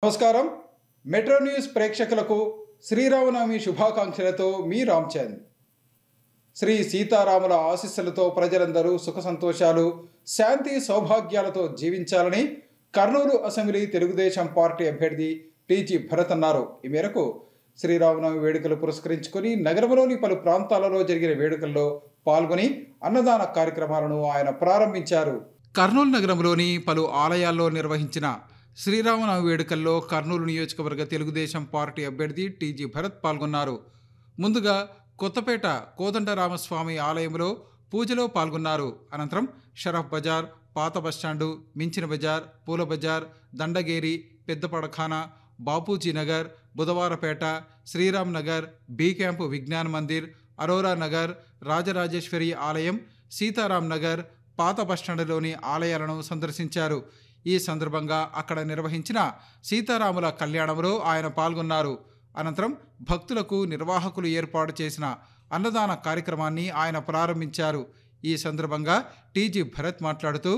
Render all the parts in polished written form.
నమస్కారం metro news ప్రేక్షకులకు శ్రీరామనవమి శుభాకాంక్షలతో మీ రామ్చంద్. శ్రీ సీతారాముల ఆశీస్సులతో ప్రజలందరూ సుఖ సంతోషాలు శాంతి సౌభాగ్యాలతో జీవించాలని కర్నూలు అసెంబ్లీ తెలుగుదేశం పార్టీ అభ్యర్థి టీజీ భరత్ అన్నారు. ఈ మేరకు శ్రీరామనవమి వేడుకలు పురస్కరించుకొని నగరంలోని పలు ప్రాంతాలలో జరిగిన వేడుకల్లో పాల్గొని అన్నదాన కార్యక్రమాలను ఆయన ప్రారంభించారు. కర్నూలు నగరంలోని పలు ఆలయాల్లో నిర్వహించిన శ్రీరామనవమి వేడుకల్లో కర్నూలు నియోజకవర్గ తెలుగుదేశం పార్టీ అభ్యర్థి టీజీ భరత్ పాల్గొన్నారు. ముందుగా కొత్తపేట కోదండరామస్వామి ఆలయంలో పూజలో పాల్గొన్నారు. అనంతరం షరఫ్ బజార్, పాత బస్టాండు, మించిన బజార్, పూల బజార్, దండగేరి, పెద్దపడఖానా, బాపూజీ నగర్, బుధవారపేట, శ్రీరామ్ నగర్, బి క్యాంపు విజ్ఞాన్ మందిర్, అరోరా నగర్, రాజరాజేశ్వరి ఆలయం, సీతారాం నగర్, పాత బస్టాండులోని ఆలయాలను సందర్శించారు. ఈ సందర్భంగా అక్కడ నిర్వహించిన సీతారాముల కళ్యాణంలో ఆయన పాల్గొన్నారు. అనంతరం భక్తులకు నిర్వాహకులు ఏర్పాటు చేసిన అన్నదాన కార్యక్రమాన్ని ఆయన ప్రారంభించారు. ఈ సందర్భంగా టీజీ భరత్ మాట్లాడుతూ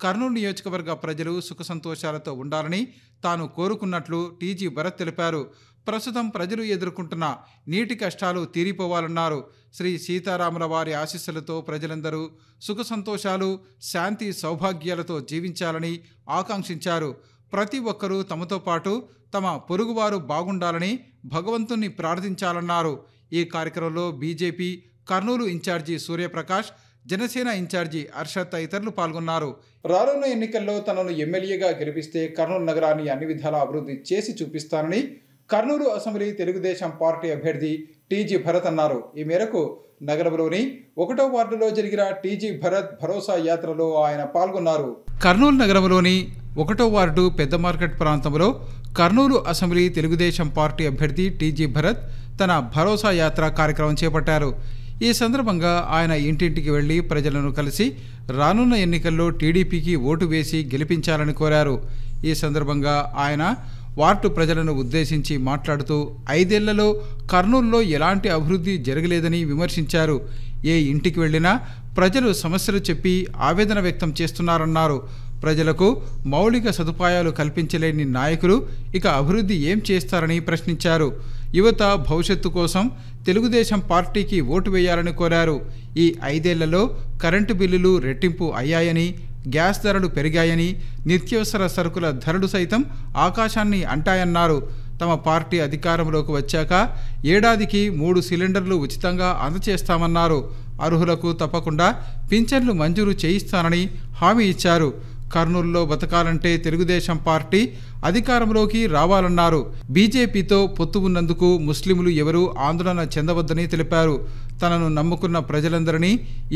కర్నూలు నియోజకవర్గ ప్రజలు సుఖ సంతోషాలతో ఉండాలని తాను కోరుకున్నట్లు టీజీ భరత్ తెలిపారు. ప్రస్తుతం ప్రజలు ఎదుర్కొంటున్న నీటి కష్టాలు తీరిపోవాలన్నారు. శ్రీ సీతారాముల వారి ఆశీస్సులతో ప్రజలందరూ సుఖ సంతోషాలు శాంతి సౌభాగ్యాలతో జీవించాలని ఆకాంక్షించారు. ప్రతి ఒక్కరూ తమతో పాటు తమ పొరుగువారు బాగుండాలని భగవంతుణ్ణి ప్రార్థించాలన్నారు. ఈ కార్యక్రమంలో BJP Kurnool in charge Suryaprakash, Janasena in charge Arshad తదితరులు పాల్గొన్నారు. రానున్న ఎన్నికల్లో తనను ఎమ్మెల్యేగా గెలిపిస్తే కర్నూలు నగరాన్ని అన్ని విధాలా అభివృద్ధి చేసి చూపిస్తానని కర్నూలు అసెంబ్లీ తెలుగుదేశం పార్టీ అభ్యర్థి టీజీ భరత్ అన్నారు. ఈ మేరకు నగరంలోని 1వ వార్డులో జరిగిన టీజీ భరత్ భరోసా యాత్రలో ఆయన పాల్గొన్నారు. కర్నూలు నగరంలోని 1వ వార్డు పెద్ద మార్కెట్ ప్రాంతంలో కర్నూలు అసెంబ్లీ తెలుగుదేశం పార్టీ అభ్యర్థి టీజీ భరత్ తన భరోసా యాత్ర కార్యక్రమం చేపట్టారు. ఈ సందర్భంగా ఆయన ఇంటింటికి వెళ్లి ప్రజలను కలిసి రానున్న ఎన్నికల్లో టీడీపీకి ఓటు వేసి గెలిపించాలని కోరారు. ఈ సందర్భంగా ఆయన వార్డు ప్రజలను ఉద్దేశించి మాట్లాడుతూ 5 ఏళ్లలో కర్నూలులో ఎలాంటి అభివృద్ధి జరగలేదని విమర్శించారు. ఏ ఇంటికి వెళ్ళినా ప్రజలు సమస్యలు చెప్పి ఆవేదన వ్యక్తం చేస్తున్నారన్నారు. ప్రజలకు మౌలిక సదుపాయాలు కల్పించలేని నాయకులు ఇక అభివృద్ధి ఏం చేస్తారని ప్రశ్నించారు. యువత భవిష్యత్తు కోసం తెలుగుదేశం పార్టీకి ఓటు వేయాలని కోరారు. ఈ 5 ఏళ్లలో కరెంటు బిల్లులు రెట్టింపు అయ్యాయని, గ్యాస్ ధరలు పెరిగాయని, నిత్యావసర సరుకుల ధరలు సైతం ఆకాశాన్ని అంటాయన్నారు. తమ పార్టీ అధికారంలోకి వచ్చాక ఏడాదికి 3 సిలిండర్లు ఉచితంగా అందజేస్తామన్నారు. అర్హులకు తప్పకుండా పింఛన్లు మంజూరు చేయిస్తానని హామీ ఇచ్చారు. కర్నూలులో బతకాలంటే తెలుగుదేశం పార్టీ అధికారంలోకి రావాలన్నారు. బీజేపీతో పొత్తు ఉన్నందుకు ముస్లింలు ఎవరూ ఆందోళన చెందవద్దని తెలిపారు. తనను నమ్ముకున్న ప్రజలందరినీ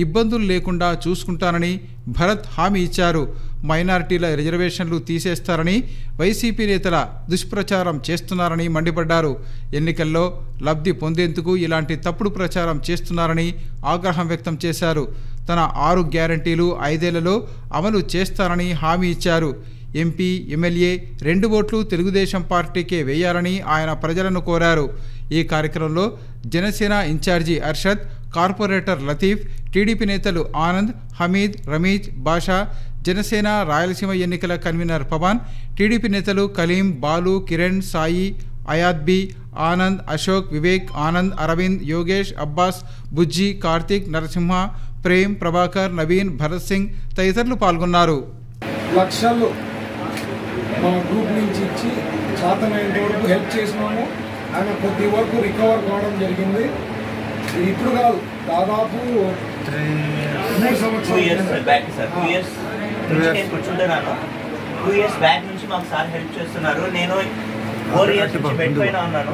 ఇబ్బందులు లేకుండా చూసుకుంటానని భరత్ హామీ ఇచ్చారు. మైనారిటీల రిజర్వేషన్లు తీసేస్తారని వైసీపీ నేతల దుష్ప్రచారం చేస్తున్నారని మండిపడ్డారు. ఎన్నికల్లో లబ్ధి పొందేందుకు ఇలాంటి తప్పుడు ప్రచారం చేస్తున్నారని ఆగ్రహం వ్యక్తం చేశారు. తన 6 గ్యారంటీలు 5 ఏళ్లలో అమలు చేస్తారని హామీ ఇచ్చారు. ఎంపీ, ఎమ్మెల్యే 2 ఓట్లు తెలుగుదేశం పార్టీకే వేయాలని ఆయన ప్రజలను కోరారు. ఈ కార్యక్రమంలో Janasena in charge Arshad, corporator Latif, TDP నేతలు ఆనంద్, హమీద్, రమీజ్, బాషా, జనసేన రాయలసీమ ఎన్నికల కన్వీనర్ పవన్, టీడీపీ నేతలు కలీం, బాలు, కిరణ్, సాయి, అయాద్బి, ఆనంద్, అశోక్, వివేక్, ఆనంద్, అరవింద్, యోగేష్, అబ్బాస్, బుజ్జి, కార్తిక్, నరసింహ, ప్రేమ్, ప్రభాకర్, నవీన్, భరత్ సింగ్ తదితరులు పాల్గొన్నారు. లక్షలు మా గ్రూప్ నుంచి ఇచ్చి శాతమైనంత వరకు హెల్ప్ చేసినాము. ఆయన కొద్ది వరకు రికవర్ కావడం జరిగింది. ఇప్పుడు కాదు, దాదాపు 3 సంవత్సరాలు బ్యాక్ సార్. 2 ఇయర్స్ నేను కూర్చుంటున్నాను. 2 ఇయర్స్ బ్యాక్ నుంచి మాకు సార్ హెల్ప్ చేస్తున్నారు. నేను 4 ఇయర్స్ నుంచి బెడ్ పైన ఉన్నాను.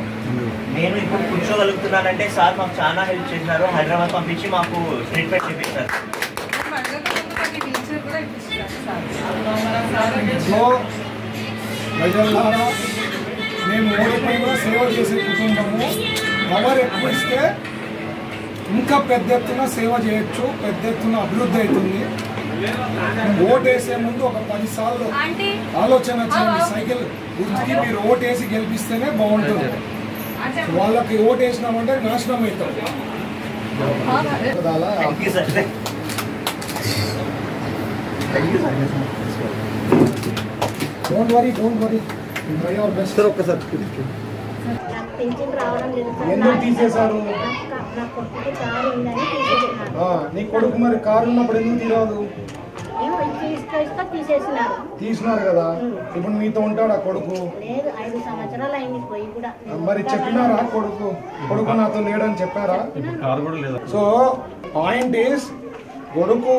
నేను ఇప్పుడు కూర్చోగలుగుతున్నానంటే సార్ మాకు చాలా హెల్ప్ చేసినారు. హైదరాబాద్ పంపించి మాకు ట్రీట్మెంట్ చేపించారు. ప్రజలారా, మేము ఓడిపోయినా సేవ చేసే కుటుంబము. పవర్ ఎక్కువ ఇస్తే ఇంకా పెద్ద ఎత్తున సేవ చేయొచ్చు, పెద్ద ఎత్తున అభివృద్ధి అవుతుంది. ఓటేసే ముందు ఒక 10 సార్లు ఆలోచన చేయండి. సైకిల్ గుర్తుకి మీరు ఓటేసి గెలిపిస్తేనే బాగుంటుంది. వాళ్ళకి ఓటేసినామంటే నాశనం అవుతాం. డోంట్ వరీ పింఛన్ రావడం లేదు సార్. ఎందుకు తీసేశారు? నా కొడుకుకి కారు ఉందని తీసేసినారు. నీ కొడుకు మరి కారు ఉన్నప్పుడు ఎందుకు తీరాదు? ఏమో ఇస్తా తీసేసినారు. తీసినారు కదా, ఇప్పుడు మీతో ఉంటాడు ఆ కొడుకు? లేదు, 5 సంవత్సరాలు అయింది పోయి కూడా. మరి చెప్పినారా కొడుకు నాతో లేడని చెప్పారా? సో పాయింట్ ఈస్ కొడుకు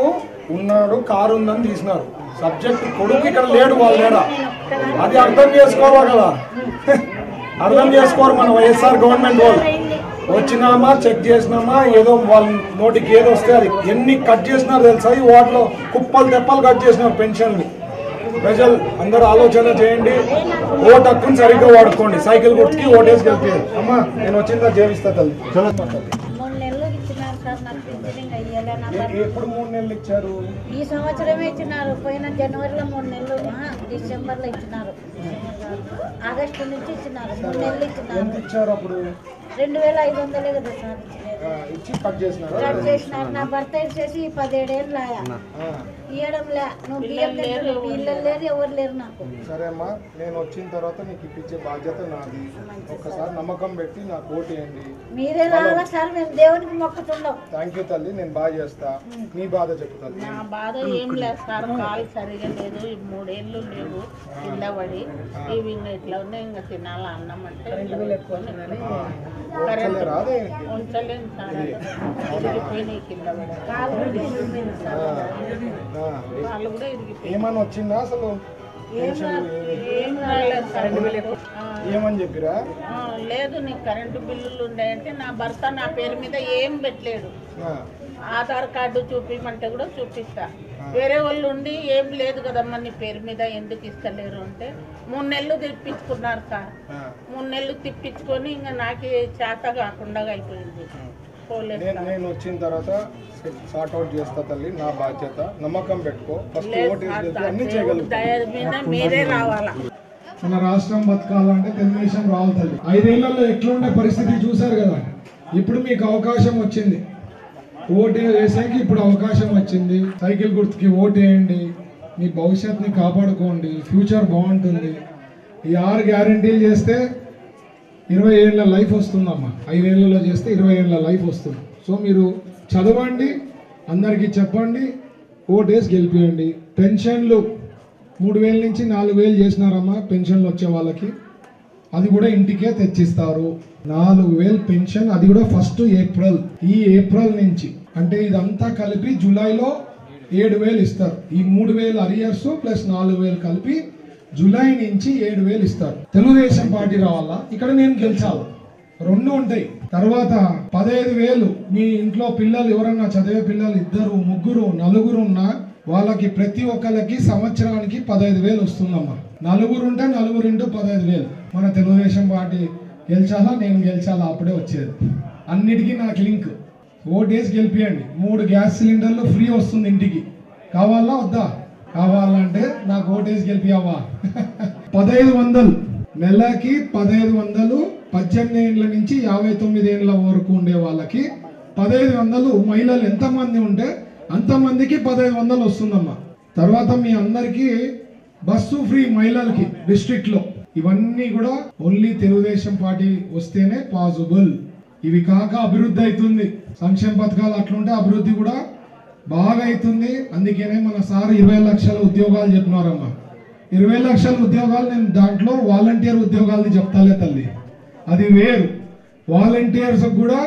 ఉన్నాడు, కారు ఉందని తీసినారు. సబ్జెక్ట్ కొడుకు ఇక్కడ లేడు, వాళ్ళు లేడా, అది అర్థం చేసుకోవాలి కదా. అర్థం చేసుకోరు మన వైఎస్ఆర్ గవర్నమెంట్ వాళ్ళు. వచ్చినామా చెక్ చేసినామా, ఏదో వాళ్ళ నోటికి ఏదో వస్తే అది ఎన్ని కట్ చేసినారు తెలుసా? ఈ వాటిలో కుప్పలు తెప్పలు కట్ చేసినారు పెన్షన్లు. ప్రజలు అందరూ ఆలోచన చేయండి, ఓటు హక్కుని సరిగ్గా వాడుకోండి. సైకిల్ గుర్తుకి ఓటేసి గెలిపారు. అమ్మా నేను వచ్చిందా జీవిస్తా తల్లి. 3 నెలలు ఇచ్చినారు సార్ నాకు పింఛన్ అయ్యేలా. ఎప్పుడు 3 నెలలు ఇచ్చారు? ఈ సంవత్సరమే ఇచ్చినారు. పోయిన జనవరిలో 3 నెలలు, డిసెంబర్లో ఇచ్చినారు. ఆగస్టు నుంచి ఇచ్చినారు. 3 నెలలు ఇచ్చినారు. ఎంత ఇచ్చారు అప్పుడు? 2500 కదా సార్ ఇచ్చినారు. ఇచ్చి కట్ చేసినారు. కట్ చేసినారు. నా భర్త ఇచ్చేసి 17 ఏళ్ళు ఆయా ఇవ్వడంలే. నువ్వు బియ్యం లేదు, పిల్లలు లేరు, ఎవరు లేరు నాకు. సరే అమ్మా, నేను వచ్చిన తర్వాత నీకు ఇప్పించే బాధ్యత నాది. ఒక్కసారి నమ్మకం పెట్టి నాకు ఓటు వేయండి. మీరే రావాలా సార్, మేము దేవునికి మొక్కుతున్నాం. థ్యాంక్ యూ తల్లి, నేను బాగా చేస్తా. నీ బాధ చెప్తాను. నా బాధ ఏం లేదు సార్, కాలు సరిగా లేదు, 3 ఏళ్ళు లేవు కింద పడి. ఇవి ఇంకా ఇట్లా ఉన్నాయి, ఇంకా తినాలి అన్నం అంటే ఉంచలేము సార్. ఇరిగిపోయినాయి కింద పడి. కాలు కూడా ఇరిగిపోయింది సార్. కాళ్ళు కూడా ఇరిగిపోయింది. ఏమని వచ్చిందా అసలు? ఏం రాలేదు సార్. ఏమని చెప్పిరా? లేదు, నీకు కరెంటు బిల్లులు ఉన్నాయంటే నా భర్త నా పేరు మీద ఏం పెట్టలేడు. ఆధార్ కార్డు చూపించమంటే కూడా చూపిస్తా. వేరే వాళ్ళు ఉండి ఏం లేదు కదమ్మా నీ పేరు మీద ఎందుకు ఇస్తలేరు అంటే 3 నెలలు తిప్పించుకున్నారు సార్. 3 నెలలు తిప్పించుకొని ఇంకా నాకే చేత కాకుండా అయిపోయింది. నేను వచ్చిన తర్వాత సార్ట్ అవుట్ చేస్తా తల్లి, నా బాధ్యత. నమ్మకం పెట్టుకో. ఫస్ట్ ఓట్ వేసి అన్ని చేయగలుగుతా. మీరే రావాలా. మన రాష్ట్రం బతకాలంటే తెలుగుదేశం రావాలి తల్లి. 5 ఏళ్లలో ఎట్లుండే పరిస్థితి చూసారు కదా. ఇప్పుడు మీకు అవకాశం వచ్చింది, ఓటు వేసాక ఇప్పుడు అవకాశం వచ్చింది. సైకిల్ గుర్తుకి ఓటు వేయండి, మీ భవిష్యత్తుని కాపాడుకోండి, ఫ్యూచర్ బాగుంటుంది. ఈ 6 గ్యారంటీలు చేస్తే 20 ఏళ్ళ లైఫ్ వస్తుందమ్మా. 5 ఏళ్లలో చేస్తే 20 ఏళ్ళ లైఫ్ వస్తుంది. సో మీరు చదవండి, అందరికీ చెప్పండి, ఓటేసి గెలిపియండి. పెన్షన్లు 3000 నుంచి 4000 చేసినారమ్మా పెన్షన్లు వచ్చే వాళ్ళకి. అది కూడా ఇంటికే తెచ్చిస్తారు. 4000 పెన్షన్, అది కూడా ఫస్ట్ ఏప్రిల్. ఈ ఏప్రిల్ నుంచి అంటే ఇదంతా కలిపి జూలైలో 7000 ఇస్తారు. ఈ 3000 అరియర్స్ ప్లస్ 4000 కలిపి జూలై నుంచి 7000 ఇస్తారు. తెలుగుదేశం పార్టీ రావాలా, ఇక్కడ నేను గెలిచాలి, 2 ఉంటాయి. తర్వాత 15000 మీ ఇంట్లో పిల్లలు ఎవరన్నా చదివే పిల్లలు 2, 3, 4 ఉన్నా వాళ్ళకి ప్రతి ఒక్కరికి సంవత్సరానికి 15000 వస్తుందమ్మా. 4 ఉంటే 4 ఇంటూ 15000. మన తెలుగుదేశం పార్టీ గెలిచాలా, నేను గెలిచాలా, అప్పుడే వచ్చేది. అన్నిటికీ నాకు లింక్. ఓటేసి గెలిపియండి. 3 గ్యాస్ సిలిండర్లు ఫ్రీ వస్తుంది ఇంటికి. కావాలా వద్దా? కావాలంటే నాకు ఓటేసి గెలిపియావా? 1500 నెలకి 1500 18 ఏళ్ళ నుంచి 59 ఏళ్ళ వరకు ఉండే వాళ్ళకి 1500. మహిళలు ఎంతమంది ఉంటే అంతమందికి 1500 వస్తుందమ్మా. తర్వాత మీ అందరికీ బస్సు ఫ్రీ మహిళలకి డిస్ట్రిక్ట్ లో. ఇవన్నీ కూడా ఓన్లీ తెలుగుదేశం పార్టీ వస్తేనే పాసిబుల్. ఇవి కాక అభివృద్ధి అవుతుంది. సంక్షేమ పథకాలు అట్లుంటే అభివృద్ధి కూడా బాగా అవుతుంది. అందుకనే మన సార్ 20 లక్షల ఉద్యోగాలు చెప్పినారమ్మా. 20 లక్షల ఉద్యోగాలు, నేను దాంట్లో వాలంటీర్ ఉద్యోగాలని చెప్తాలే తల్లి, అది వేరు. వాలంటీర్స్ కూడా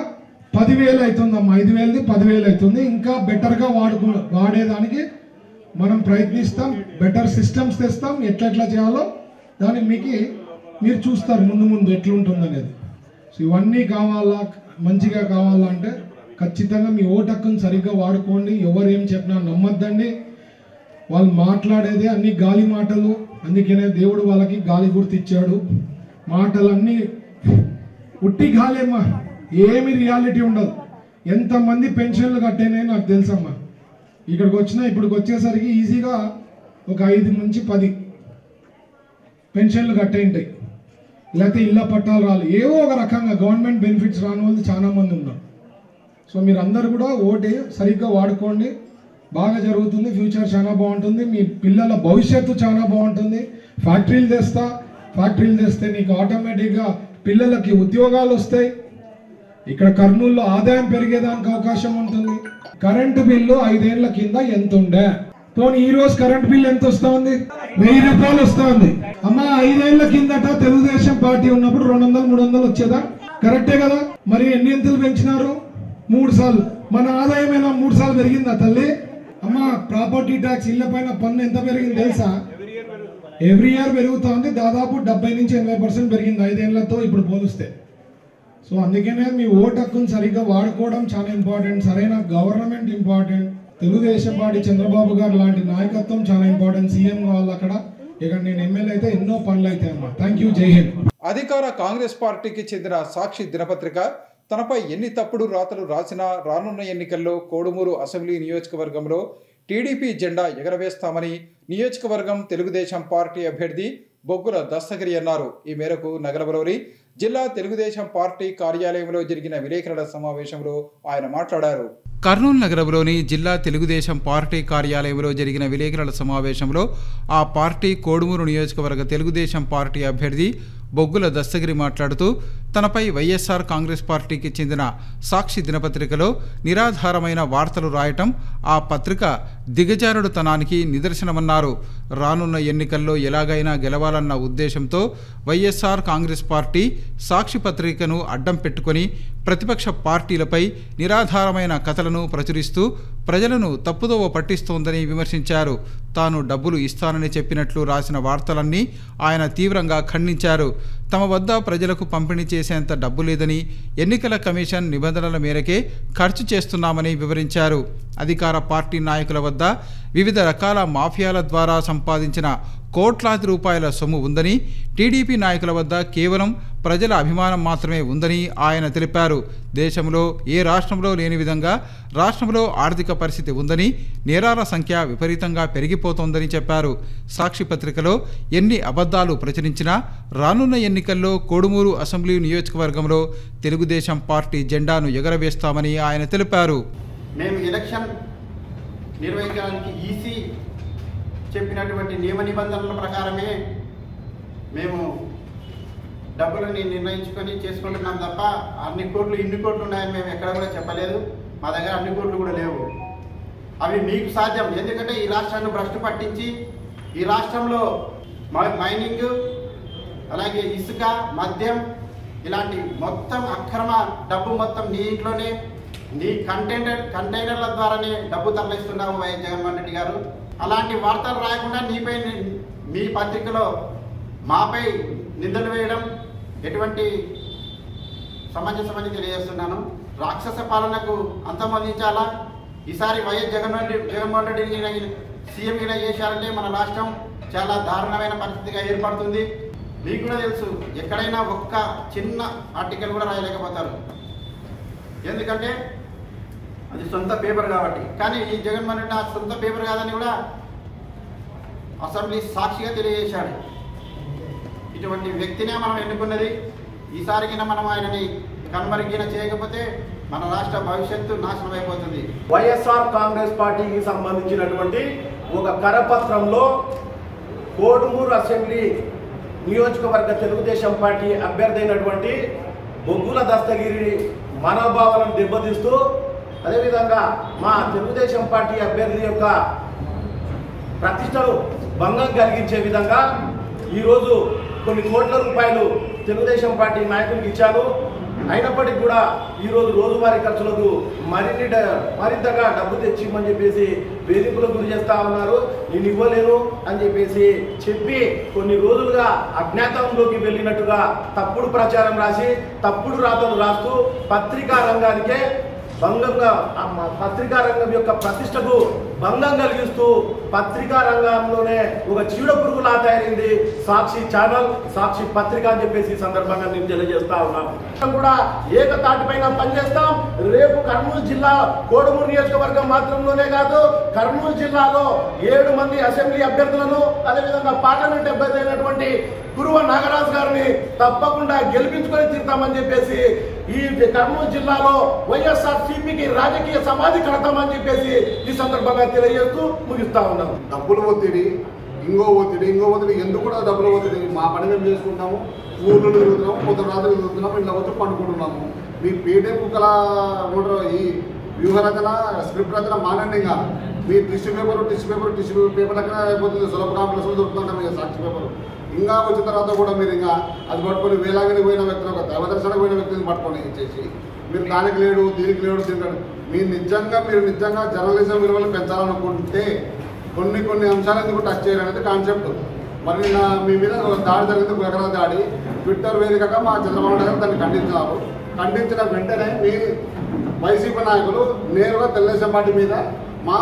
10,000 అవుతుందమ్మా. 5,000ది 10,000 అవుతుంది. ఇంకా బెటర్గా వాడేదానికి మనం ప్రయత్నిస్తాం. బెటర్ సిస్టమ్స్ తెస్తాం. ఎట్లా చేయాలో దాన్ని మీరు చూస్తారు ముందు ఎట్లుంటుంది అనేది. సో ఇవన్నీ కావాలా, మంచిగా కావాలంటే ఖచ్చితంగా మీ ఓటు హక్కును సరిగ్గా వాడుకోండి. ఎవరు ఏం చెప్పినా నమ్మద్దండి. వాళ్ళు మాట్లాడేదే అన్ని గాలి మాటలు. అందుకనే దేవుడు వాళ్ళకి గాలి గుర్తు ఇచ్చాడు. మాటలన్నీ ఉట్టి గాలేమ్మా, ఏమి రియాలిటీ ఉండదు. ఎంతమంది పెన్షన్లు కట్టేనే నాకు తెలుసమ్మా. ఇప్పటికి వచ్చేసరికి ఈజీగా ఒక 5 నుంచి 10 పెన్షన్లు కట్టే ఉంటాయి. లేకపోతే ఇళ్ళ పట్టాలు రాలి, ఏవో ఒక రకంగా గవర్నమెంట్ బెనిఫిట్స్ రాని వాళ్ళు చాలా మంది ఉన్నారు. సో మీరు అందరు కూడా ఓటు సరిగ్గా వాడుకోండి. బాగా జరుగుతుంది. ఫ్యూచర్ చాలా బాగుంటుంది. మీ పిల్లల భవిష్యత్తు చాలా బాగుంటుంది. ఫ్యాక్టరీలు తెస్తా, ఫ్యాక్టరీలు తెస్తే నీకు ఆటోమేటిక్గా పిల్లలకి ఉద్యోగాలు వస్తాయి. ఇక్కడ కర్నూలులో ఆదాయం పెరిగేదానికి అవకాశం ఉంటుంది. కరెంటు బిల్లు 5 ఏళ్ల కింద ఎంత ఉండే, పోనీ ఈ రోజు కరెంట్ బిల్ ఎంత వస్తా ఉంది? 1000 రూపాయలు వస్తా ఉంది. అమ్మా 5 ఏళ్ల కిందట తెలుగుదేశం పార్టీ ఉన్నప్పుడు 200-300 వచ్చేదా? కరెక్టే కదా. మరి ఎన్ని ఎంతలు పెంచినారు? 3 సార్లు. మన ఆదాయం అయినా 3 సార్లు పెరిగిందా తల్లి? అమ్మా ప్రాపర్టీ ట్యాక్స్, ఇళ్ల పైన పన్ను ఎంత పెరిగింది తెలుసా? ఎవ్రీ ఇయర్ పెరుగుతా ఉంది. దాదాపు 70-80% పెరిగింది 5 ఏళ్లతో ఇప్పుడు పోలిస్తే. సో అందుకనే మీ ఓటు హక్కును సరిగ్గా వాడుకోవడం చాలా ఇంపార్టెంట్. సరైన government important. Telugu Desam party Chandrababu గారు లాంటి నాయకత్వం చాలా ఇంపార్టెంట్. సీఎం కావాలి అక్కడ. ఇక నేను ఎమ్మెల్యే అయితే ఎన్నో పనులు అయితే అమ్మా. Thank you. జై హింద్. అధికార కాంగ్రెస్ పార్టీకి చెందిన సాక్షి దినపత్రిక తనపై ఎన్ని తప్పుడు రాతలు రాసినా రానున్న ఎన్నికల్లో కోడుమూరు అసెంబ్లీ నియోజకవర్గంలో టీడీపీ జెండా ఎగరవేస్తామని నియోజకవర్గం తెలుగుదేశం పార్టీ అభ్యర్థి బొగ్గుల దస్తగిరి అన్నారు. ఈ మేరకు నగరంలోని జిల్లా తెలుగుదేశం పార్టీ కార్యాలయంలో జరిగిన విలేకరుల సమావేశంలో ఆయన మాట్లాడారు. కర్నూలు నగరంలోని జిల్లా తెలుగుదేశం పార్టీ కార్యాలయంలో జరిగిన విలేకరుల సమావేశంలో ఆ పార్టీ కోడుమూరు నియోజకవర్గ తెలుగుదేశం పార్టీ అభ్యర్థి బొగ్గుల దస్తగిరి మాట్లాడుతూ తనపై వైఎస్ఆర్ కాంగ్రెస్ పార్టీకి చెందిన సాక్షి దినపత్రికలో నిరాధారమైన వార్తలు రాయటం ఆ పత్రిక దిగజారుడుతనానికి నిదర్శనమన్నారు. రానున్న ఎన్నికల్లో ఎలాగైనా గెలవాలన్న ఉద్దేశంతో వైఎస్ఆర్ కాంగ్రెస్ పార్టీ సాక్షి పత్రికను అడ్డం పెట్టుకొని ప్రతిపక్ష పార్టీలపై నిరాధారమైన కథలను ప్రచురిస్తూ ప్రజలను తప్పుదోవ పట్టిస్తోందని విమర్శించారు. తాను డబ్బులు ఇస్తానని చెప్పినట్లు రాసిన వార్తలన్నీ ఆయన తీవ్రంగా ఖండించారు. తమ వద్ద ప్రజలకు పంపిణీ చేసేంత డబ్బు లేదని, ఎన్నికల కమిషన్ నిబంధనల మేరకే ఖర్చు చేస్తున్నామని వివరించారు. అధికార పార్టీ నాయకుల వద్ద వివిధ రకాల మాఫియాల ద్వారా సంపాదించిన కోట్లాది రూపాయల సొమ్ము ఉందని, టీడీపీ నాయకుల వద్ద కేవలం ప్రజల అభిమానం మాత్రమే ఉందని ఆయన తెలిపారు. దేశంలో ఏ రాష్ట్రంలో లేని విధంగా రాష్ట్రంలో ఆర్థిక పరిస్థితి ఉందని, నేరాల సంఖ్య విపరీతంగా పెరిగిపోతోందని చెప్పారు. సాక్షి పత్రికలో ఎన్ని అబద్ధాలు ప్రచురించినా రానున్న ఎన్నికల్లో కోడుమూరు అసెంబ్లీ నియోజకవర్గంలో తెలుగుదేశం పార్టీ జెండాను ఎగరవేస్తామని ఆయన తెలిపారు. మేము ఎలక్షన్ నిర్వహించడానికి ఈసీ చెప్పినటువంటి నియమ నిబంధనల ప్రకారమే మేము డబ్బులని నిర్ణయించుకొని చేసుకుంటున్నాం తప్ప అన్ని కోట్లు ఇన్ని కోట్లు ఉన్నాయని మేము ఎక్కడ కూడా చెప్పలేదు. మా దగ్గర అన్ని కోట్లు కూడా లేవు. అవి మీకు సాధ్యం. ఎందుకంటే ఈ రాష్ట్రాన్ని భ్రష్టు పట్టించి ఈ రాష్ట్రంలో మైనింగ్, అలాగే ఇసుక, మద్యం ఇలాంటి మొత్తం అక్రమ డబ్బు మొత్తం నీ ఇంట్లోనే నీ కంటైనర్ల ద్వారానే డబ్బు తరలిస్తున్నాము వైఎస్ జగన్మోహన్ రెడ్డి గారు. అలాంటి వార్తలు రాయకుండా నీపై మీ పత్రికలో మాపై నిందలు వేయడం ఎటువంటి సమంజసమని తెలియజేస్తున్నాను. రాక్షస పాలనకు అంతమొందించాలా. ఈసారి వైఎస్ జగన్మోహన్ రెడ్డిని సీఎంగా చేశారంటే మన రాష్ట్రం చాలా దారుణమైన పరిస్థితిగా ఏర్పడుతుంది. మీకు కూడా తెలుసు, ఎక్కడైనా ఒక్క చిన్న ఆర్టికల్ కూడా రాయలేకపోతారు. ఎందుకంటే అది సొంత పేపర్ కాబట్టి. కానీ ఈ జగన్మోహన్ రెడ్డి ఆ సొంత పేపర్ కాదని కూడా అసెంబ్లీ సాక్షిగా తెలియజేశాడు. ఇటువంటి వ్యక్తినే మనం ఎన్నుకున్నది. ఈసారికి మనం ఆయనని కనుమరుగిన చేయకపోతే మన రాష్ట్ర భవిష్యత్తు నాశనం అయిపోతుంది. వైఎస్ఆర్ కాంగ్రెస్ పార్టీకి సంబంధించినటువంటి ఒక కరపత్రంలో కోడుమూరు అసెంబ్లీ నియోజకవర్గ తెలుగుదేశం పార్టీ అభ్యర్థి అయినటువంటి బొగ్గుల దస్తగిరి మనోభావాలను దెబ్బతీస్తూ, అదేవిధంగా మా తెలుగుదేశం పార్టీ అభ్యర్థి యొక్క ప్రతిష్టను భంగం కలిగించే విధంగా ఈరోజు కొన్ని కోట్ల రూపాయలు తెలుగుదేశం పార్టీ నాయకులకు ఇచ్చారు. అయినప్పటికీ కూడా ఈరోజు రోజువారీ ఖర్చులకు మరింతగా డబ్బు తెచ్చిమని చెప్పేసి వేధింపులకు గురి చేస్తా ఉన్నారు. నేను ఇవ్వలేను అని చెప్పి కొన్ని రోజులుగా అజ్ఞాతంలోకి వెళ్ళినట్టుగా తప్పుడు ప్రచారం రాసి తప్పుడు రాతలు రాస్తూ పత్రికా రంగానికే భంగంగా, పత్రికా రంగం యొక్క ప్రతిష్టకు భంగం కలిగిస్తూ పత్రికా రంగంలోనే ఒక చీడ పురుగులా తయారైంది సాక్షి ఛానల్, సాక్షి పత్రిక అని చెప్పేసి సందర్భంగా నేను తెలియజేస్తా ఉన్నాను. కూడా ఏకతాటిపైన పనిచేస్తాం. రేపు కర్నూలు జిల్లా కోడుమూరు నియోజకవర్గం మాత్రంలోనే కాదు, కర్నూలు జిల్లాలో 7 మంది అసెంబ్లీ అభ్యర్థులను, అదేవిధంగా పార్లమెంట్ అభ్యర్థి అయినటువంటి కురువ నాగరాజు గారిని తప్పకుండా గెలిపించుకొని తీరుతామని చెప్పేసి ఈ కర్నూలు జిల్లాలో వైఎస్ఆర్సీపీకి రాజకీయ సమాధి కడతామని చెప్పేసి ఈ సందర్భంగా తెలియజేస్తూ ముగిస్తా ఉన్నాం. డబ్బులు ఒత్తిడి, ఇంకో పోతుంది ఎందుకు కూడా డబ్బులు పోతుంది. మా పని మేము చేసుకుంటాము, ఊళ్ళో తిరుగుతున్నాము, పొద్దున రాత్రి తిరుగుతున్నాము, ఇంట్లో వచ్చి పండుకుంటున్నాము. మీ పీడిఎఫ్ బుక్కల ఈ వ్యూహరచన స్క్రిప్ట్ రచన మానండి. ఇంకా మీ టిష్యూ పేపర్ దగ్గర అయిపోతుంది. సులభ కాంప్లెక్స్లో దొరుకుతుంటాం ఇక సాక్షి పేపర్. ఇంకా వచ్చిన తర్వాత కూడా మీరు ఇంకా అది పట్టుకొని వేలాగిరి పోయిన వ్యక్తిని, ఒక దైవదర్శనకు పోయిన వ్యక్తిని పట్టుకొని ఇచ్చేసి మీరు దానికి లేడు దీనికి తిరగడు. మీరు నిజంగా జర్నలిజం విలువలు పెంచాలనుకుంటే కొన్ని అంశాలు ఎందుకు టచ్ చేయాలనేది కాన్సెప్ట్. మరి మీ మీద దాడి జరిగింది, గృహ దాడి. ట్విట్టర్ వేదికగా మా చంద్రబాబు నాయుడు దాన్ని ఖండించారు. ఖండించిన వెంటనే మీ వైసీపీ నాయకులు నేరుగా తెలుగుదేశం పార్టీ మీద, మా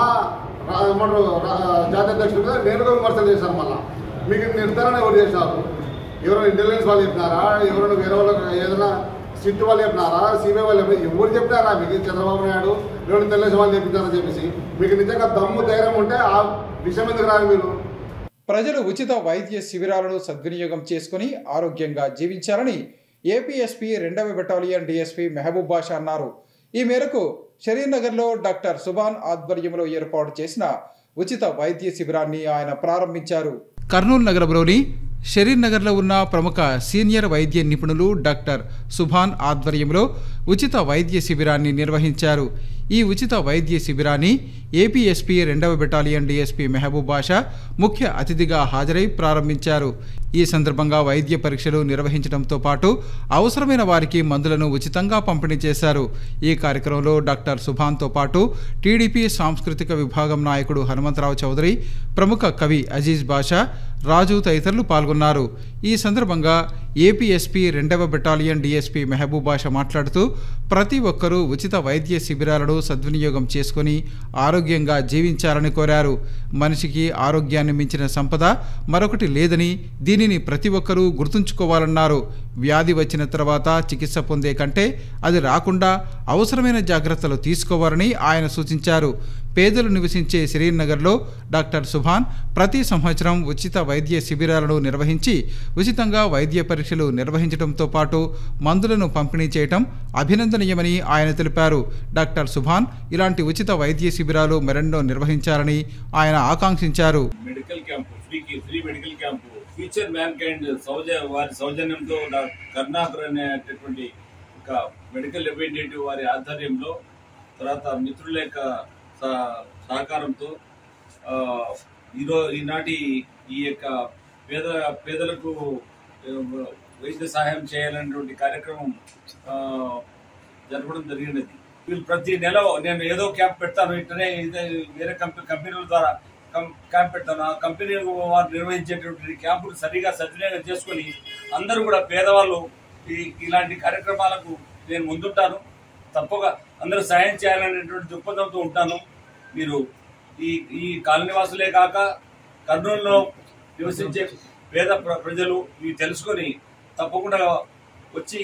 జాతీయ అధ్యక్షుడి మీద నేరుగా విమర్శలు చేశారు. మళ్ళీ మీకు నిర్ధారణ ఎవరు చేశారు? ఎవరైనా ఇంటెలిజెన్స్ వాళ్ళు చెప్పినారా? ఎవరైనా వేరే వాళ్ళకి ఏదైనా సిట్ వాళ్ళు చెప్పినారా? సిబిఐ వాళ్ళు చెప్పినారా? ఎవరు చెప్పినారా మీకు? చంద్రబాబు నాయుడు ఎవరైనా తెలుగుదేశం వాళ్ళు చెప్పించారని చెప్పేసి మీకు నిజంగా దమ్ము ధైర్యం ఉంటే ఆ విషయం ఎందుకు రాదు? మీరు ప్రజలు ఉచిత వైద్య శిబిరాలను సద్వినియోగం చేసుకుని ఆరోగ్యంగా జీవించాలని ఏపీఎస్పీ 2వ బెటాలియన్ డీఎస్పీ మెహబూబ్ బాషా అన్నారు. ఈ మేరకు షరీర్నగర్లో డాక్టర్ సుభాన్ ఆధ్వర్యంలో ఏర్పాటు చేసిన ఉచిత వైద్య శిబిరాన్ని ఆయన ప్రారంభించారు. కర్నూలు నగరంలోని షరీర్నగర్లో ఉన్న ప్రముఖ సీనియర్ వైద్య నిపుణులు డాక్టర్ సుభాన్ ఆధ్వర్యంలో ఉచిత వైద్య శిబిరాన్ని నిర్వహించారు. ఈ ఉచిత వైద్య శిబిరాన్ని ఏపీఎస్పీ 2వ బెటాలియన్ డీఎస్పీ మెహబూబ్ బాషా ముఖ్య అతిథిగా హాజరై ప్రారంభించారు. ఈ సందర్భంగా వైద్య పరీక్షలు నిర్వహించడంతో పాటు అవసరమైన వారికి మందులను ఉచితంగా పంపిణీ చేశారు. ఈ కార్యక్రమంలో డాక్టర్ సుభాన్తో పాటు టీడీపీ సాంస్కృతిక విభాగం నాయకుడు హనుమంతరావు చౌదరి, ప్రముఖ కవి అజీజ్ బాషా, రాజు తదితరులు పాల్గొన్నారు. ఈ సందర్భంగా ఏపీఎస్పీ 2వ బెటాలియన్ డీఎస్పీ మెహబూబ్ బాషా మాట్లాడుతూ ప్రతి ఒక్కరూ ఉచిత వైద్య శిబిరాలను సద్వినియోగం చేసుకుని ఆరోగ్యంగా జీవించాలని కోరారు. మనిషికి ఆరోగ్యాన్ని మించిన సంపద మరొకటి లేదని, దీనిని ప్రతి ఒక్కరూ గుర్తుంచుకోవాలన్నారు. వ్యాధి వచ్చిన తర్వాత చికిత్స పొందే కంటే అది రాకుండా అవసరమైన జాగ్రత్తలు తీసుకోవాలని ఆయన సూచించారు. పేదలు నివసించే షరీర్నగర్లో డాక్టర్ సుభాన్ ప్రతి సంవత్సరం ఉచిత వైద్య శిబిరాలను నిర్వహించి ఉచితంగా వైద్య పరీక్షలు నిర్వహించడంతో పాటు మందులను పంపిణీ చేయడం అభినందనీయమని ఆయన తెలిపారు. డాక్టర్ సుభాన్ ఇలాంటి ఉచిత వైద్య శిబిరాలు మరెన్నో నిర్వహించాలని ఆయన ఆకాంక్షించారు. Medical camp, free medical camp future man kind వారి సౌజన్యంతో కరుణాకర్ అనేటటువంటి ఒక మెడికల్ రిప్రజెంటేటివ్ వారి ఆధ్వర్యంలో, తర్వాత మిత్రుల యొక్క సహకారంతో ఈనాటి ఈ యొక్క పేదలకు వైద్య సహాయం చేయాలనేటువంటి కార్యక్రమం జరపడం జరిగినది. వీళ్ళు ప్రతి నెల నేను ఏదో క్యాంప్ పెడతాను, ఇట్లనే వేరే కంపెనీల ద్వారా క్యాంప్ పెడతాను. ఆ కంపెనీ వారు నిర్వహించేటువంటి క్యాంపులు సరిగా సద్వినియోగం చేసుకుని అందరూ కూడా పేదవాళ్ళు ఇలాంటి కార్యక్రమాలకు నేను ముందుంటాను. తప్పగా అందరూ సాయం చేయాలనేటువంటి దృక్పథంతో ఉంటాను. మీరు ఈ కాలనీవాసులే కాక కర్నూలులో నివసించే పేద ప్రజలు ఇవి తెలుసుకొని తప్పకుండా వచ్చి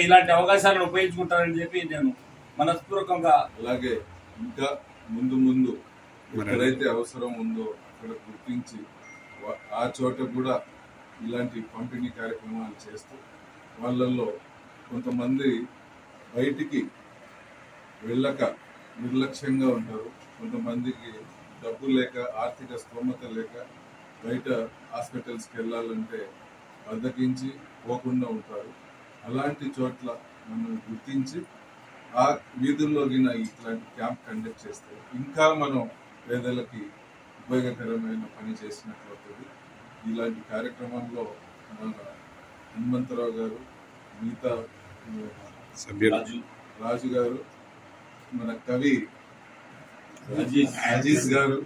ఇలాంటి అవకాశాలను ఉపయోగించుకుంటారని చెప్పి నేను మనస్పూర్వకంగా, అలాగే ఇంకా ముందు ఎక్కడైతే అవసరం ఉందో అక్కడ గుర్తించి ఆ చోట కూడా ఇలాంటి పంపిణీ కార్యక్రమాలు చేస్తూ వాళ్ళల్లో కొంతమంది బయటికి వెళ్ళక నిర్లక్ష్యంగా ఉంటారు. కొంతమందికి డబ్బు లేక, ఆర్థిక స్తోమత లేక బయట హాస్పిటల్స్కి వెళ్ళాలంటే బద్దకించి పోకుండా ఉంటారు. అలాంటి చోట్ల మనం గుర్తించి ఆ వీధుల్లో ఇట్లాంటి క్యాంప్ కండక్ట్ చేస్తే ఇంకా మనం పేదలకి ఉపయోగకరమైన పని చేసినట్లు అవుతుంది. ఇలాంటి కార్యక్రమంలో మన హనుమంతరావు గారు, మిగతా రాజు గారు, మన కవి అజీజ్ గారు,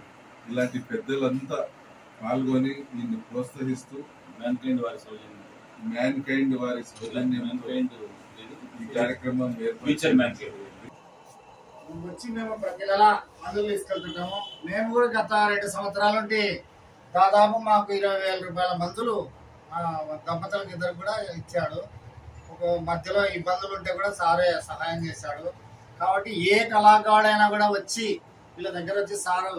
ఇలాంటి పెద్దలంతా పాల్గొని దీన్ని ప్రోత్సహిస్తూ మ్యాన్ కైండ్ వారి సౌజన్యంతో ఈ కార్యక్రమం వచ్చి మేము ప్రతి నెల మందులు తీసుకెళ్తుంటాము. మేము కూడా గత 2 సంవత్సరాల నుండి దాదాపు మాకు 20,000 రూపాయల మందులు దంపతులకు ఇద్దరు కూడా ఇచ్చాడు. ఒక మధ్యలో ఇబ్బందులు ఉంటే కూడా సారే సహాయం చేశాడు. కాబట్టి ఏ కళాకారుడైనా కూడా వచ్చి వీళ్ళ దగ్గర వచ్చి సారు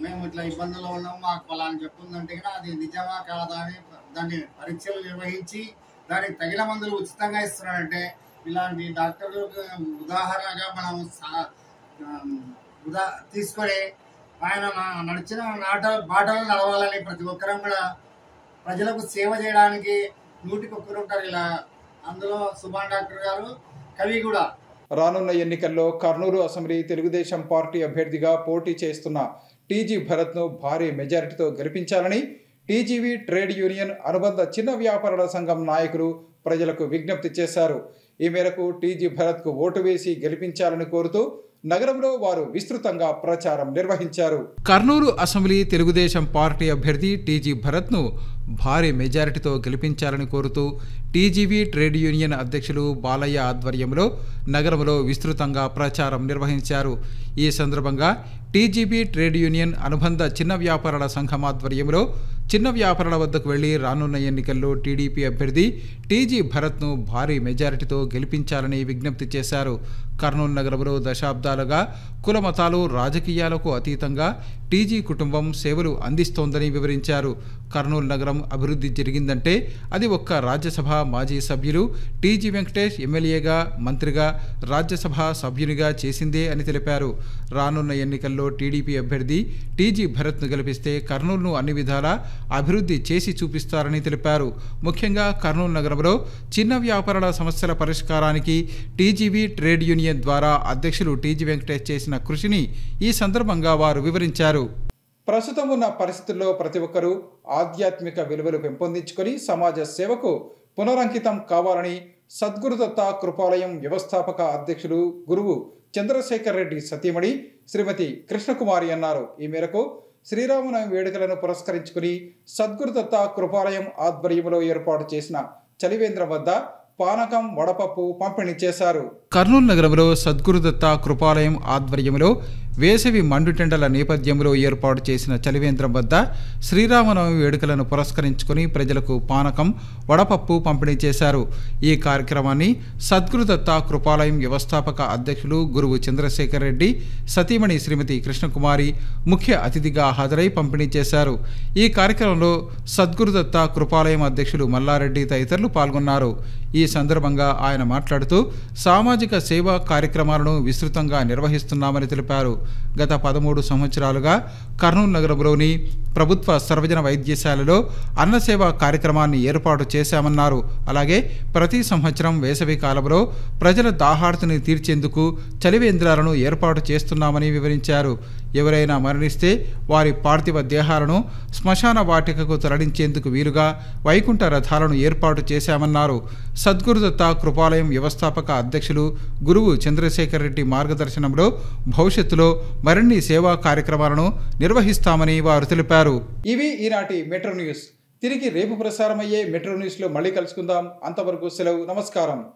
మేము ఇట్లా ఇబ్బందుల్లో ఉన్నాము, మాకు ఫలాని చెప్పుందంటే కూడా అది నిజమా కాదా అని దాన్ని పరీక్షలు నిర్వహించి దానికి తగిన మందులు ఉచితంగా ఇస్తున్నాడంటే ఇలాంటి డాక్టర్లు ఉదాహరణగా మనం తీసుకొని ఆయన నడిచిన బాటలు నడవాలని ప్రతి ఒక్కరం కూడా ప్రజలకు సేవ చేయడానికి 100కి ఉంటారు. ఇలా అందులో సుభాన్ డాక్టర్ గారు కవి కూడా. రానున్న ఎన్నికల్లో కర్నూలు అసెంబ్లీ తెలుగుదేశం పార్టీ అభ్యర్థిగా పోటీ చేస్తున్న టీజీ భరత్ను భారీ మెజారిటీతో గెలిపించాలని టీజీవీ ట్రేడ్ యూనియన్ అనుబంధ చిన్న వ్యాపారుల సంఘం నాయకులు ప్రజలకు విజ్ఞప్తి చేశారు. ఈ మేరకు టీజీ భరత్కు ఓటు వేసి గెలిపించాలని కోరుతూ నగరంలో వారు విస్తృతంగా ప్రచారం నిర్వహించారు. కర్నూలు అసెంబ్లీ తెలుగుదేశం పార్టీ అభ్యర్థి టీజీ భరత్ను భారీ మెజారిటీతో గెలిపించాలని కోరుతూ టీజీవీ ట్రేడ్ యూనియన్ అధ్యక్షులు బాలయ్య ఆధ్వర్యంలో నగరంలో విస్తృతంగా ప్రచారం నిర్వహించారు. ఈ సందర్భంగా టీజీబీ ట్రేడ్ యూనియన్ అనుబంధ చిన్న వ్యాపారుల సంఘం ఆధ్వర్యంలో చిన్న వ్యాపారుల వద్దకు వెళ్లి రానున్న ఎన్నికల్లో టీడీపీ అభ్యర్థి టీజీ భరత్ను భారీ మెజారిటీతో గెలిపించాలని విజ్ఞప్తి చేశారు. కర్నూలు నగరంలో దశాబ్దాలుగా కుల మతాలు రాజకీయాలకు అతీతంగా టీజీ కుటుంబం సేవలు అందిస్తోందని వివరించారు. కర్నూలు నగరం అభివృద్ధి జరిగిందంటే అది ఒక్క రాజ్యసభ మాజీ సభ్యులు టీజీ వెంకటేష్ ఎమ్మెల్యేగా, మంత్రిగా, రాజ్యసభ సభ్యునిగా చేసిందే అని తెలిపారు. రానున్న ఎన్నికల్లో టీడీపీ అభ్యర్థి టీజీ భరత్ను గెలిపిస్తే కర్నూలును అన్ని విధాలా అభివృద్ధి చేసి చూపిస్తారని తెలిపారు. ముఖ్యంగా కర్నూలు నగరంలో చిన్న వ్యాపారుల సమస్యల పరిష్కారానికి టీజీవీ ట్రేడ్ యూనియన్ ద్వారా అధ్యక్షులు టీజీ వెంకటేష్ చేసిన కృషిని ఈ సందర్భంగా వారు వివరించారు. ప్రస్తుతం ఉన్న పరిస్థితుల్లో ప్రతి ఒక్కరూ ఆధ్యాత్మిక విలువలు పెంపొందించుకొని సమాజ సేవకు పునరంకితం కావాలని సద్గురుదత్త కృపాలయం వ్యవస్థాపక అధ్యక్షులు గురువు చంద్రశేఖర్ రెడ్డి సతీమణి శ్రీమతి కృష్ణకుమారి అన్నారు. ఈ మేరకు శ్రీరామనవమి వేడుకలను పురస్కరించుకుని సద్గురుదత్త కృపాలయం ఆధ్వర్యంలో ఏర్పాటు చేసిన చలివేంద్రం వద్ద పానకం, వడపప్పు పంపిణీ చేశారు. కర్నూలు నగరంలో సద్గురుదత్త కృపాలయం ఆధ్వర్యంలో వేసవి మండుటెండల నేపథ్యంలో ఏర్పాటు చేసిన చలివేంద్రం వద్ద శ్రీరామనవమి వేడుకలను పురస్కరించుకుని ప్రజలకు పానకం, వడపప్పు పంపిణీ చేశారు. ఈ కార్యక్రమాన్ని సద్గురుదత్త కృపాలయం వ్యవస్థాపక అధ్యక్షులు గురువు చంద్రశేఖర్ రెడ్డి సతీమణి శ్రీమతి కృష్ణకుమారి ముఖ్య అతిథిగా హాజరై పంపిణీ చేశారు. ఈ కార్యక్రమంలో సద్గురుదత్త కృపాలయం అధ్యక్షులు మల్లారెడ్డి తదితరులు పాల్గొన్నారు. ఈ సందర్భంగా ఆయన మాట్లాడుతూ సామాజిక సేవా కార్యక్రమాలను విస్తృతంగా నిర్వహిస్తున్నామని తెలిపారు. గత 13 సంవత్సరాలుగా కర్నూలు నగరంలోని ప్రభుత్వ సర్వజన వైద్యశాలలో అన్నసేవ కార్యక్రమాన్ని ఏర్పాటు చేశామన్నారు. అలాగే ప్రతి సంవత్సరం వేసవి కాలంలో ప్రజల దాహార్తిని తీర్చేందుకు చలివేంద్రాలను ఏర్పాటు చేస్తున్నామని వివరించారు. ఎవరైనా మరణిస్తే వారి పార్థివ దేహాలను శ్మశాన వాటికకు తరలించేందుకు వీలుగా వైకుంఠ రథాలను ఏర్పాటు చేశామన్నారు. సద్గురుదత్త కృపాలయం వ్యవస్థాపక అధ్యక్షులు గురువు చంద్రశేఖర్ రెడ్డి మార్గదర్శనంలో భవిష్యత్తులో మరిన్ని సేవా కార్యక్రమాలను నిర్వహిస్తామని వారు తెలిపారు. ఇవి ఈనాటి మెట్రో న్యూస్. తిరిగి రేపు ప్రసారమయ్యే మెట్రో న్యూస్లో మళ్ళీ కలుసుకుందాం. అంతవరకు సెలవు. నమస్కారం.